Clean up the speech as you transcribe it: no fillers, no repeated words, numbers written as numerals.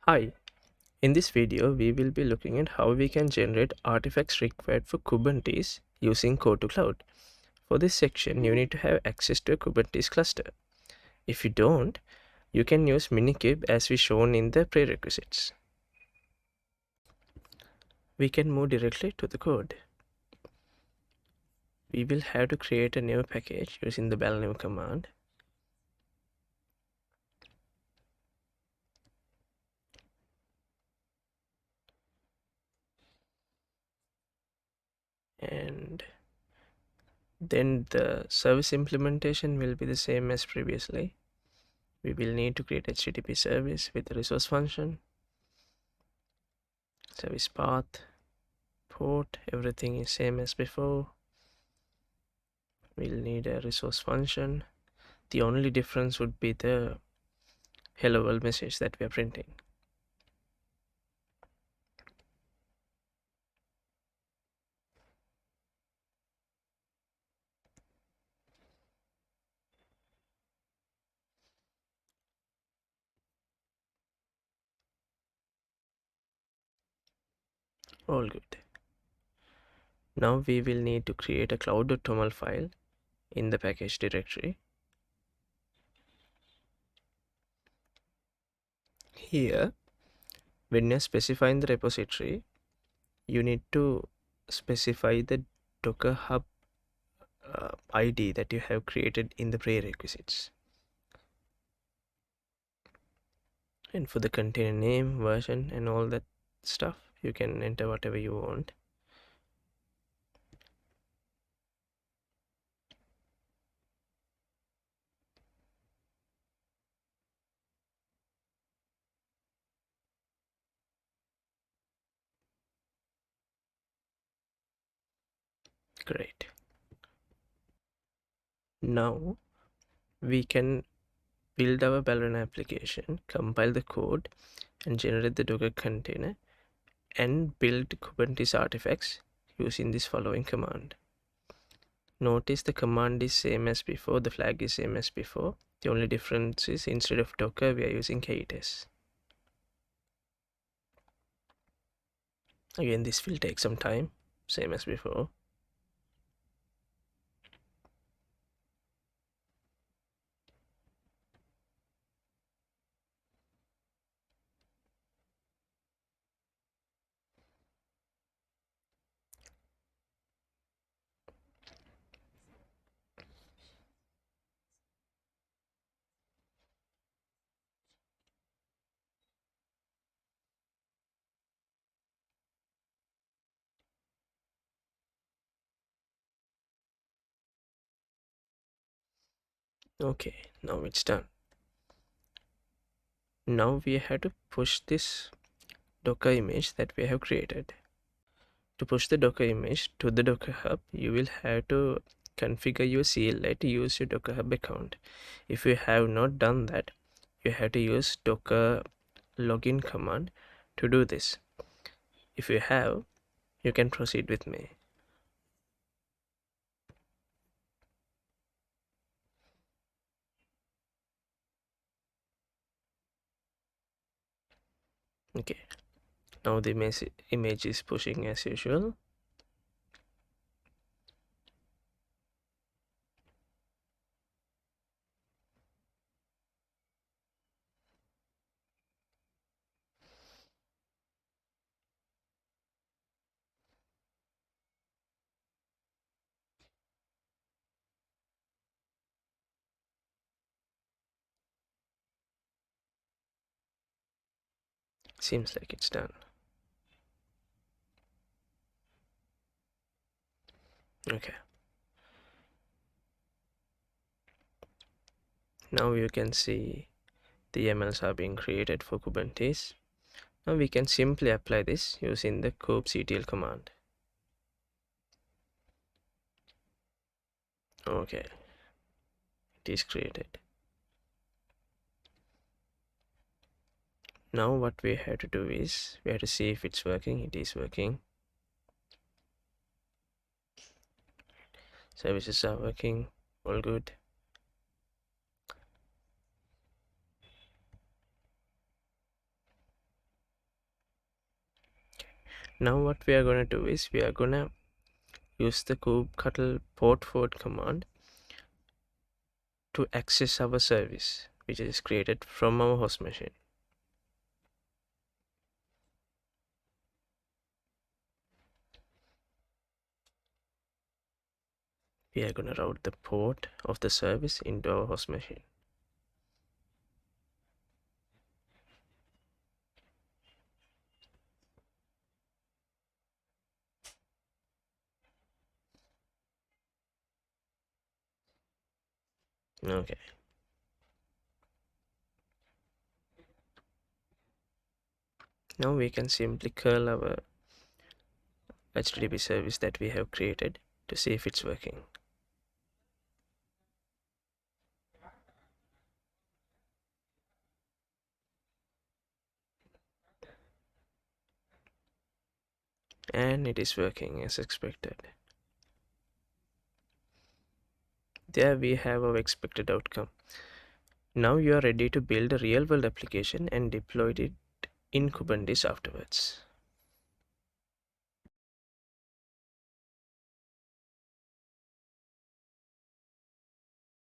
Hi, in this video we will be looking at how we can generate artifacts required for Kubernetes using Code2Cloud. For this section you need to have access to a Kubernetes cluster. If you don't, you can use Minikube as we shown in the prerequisites. We can move directly to the code. We will have to create a new package using the Ballerina command. And then the service implementation will be the same as previously. We will need to create HTTP service with the resource function, service path, port, everything is same as before. We'll need a resource function. The only difference would be the hello world message that we are printing. All good. Now we will need to create a Cloud.toml file in the package directory. Here, when you're specifying the repository, you need to specify the Docker Hub ID that you have created in the prerequisites. And for the container name, version, and all that stuff, you can enter whatever you want. Great. Now we can build our Ballerina application, compile the code, and generate the Docker container, and build Kubernetes artifacts using this following command. Notice the command is same as before, the flag is same as before. The only difference is instead of Docker, we are using Kubernetes. Again, this will take some time, same as before. Okay, now it's done. Now we have to push this Docker image that we have created. To push the Docker image to the Docker Hub, you will have to configure your CLI to use your Docker Hub account. If you have not done that, you have to use Docker login command to do this. If you have, you can proceed with me. Okay, now the image is pushing as usual. Seems like it's done. Okay. Now you can see the YAMLs are being created for Kubernetes. Now we can simply apply this using the kubectl command. Okay, it is created. Now what we have to do is we have to see if it's working. It is working. Services are working, all good. Now what we are going to do is we are going to use the kubectl port forward command to access our service, which is created from our host machine. We are going to route the port of the service into our host machine. Okay. Now we can simply curl our HTTP service that we have created to see if it's working. And it is working as expected. There we have our expected outcome. Now you are ready to build a real world application and deploy it in Kubernetes afterwards.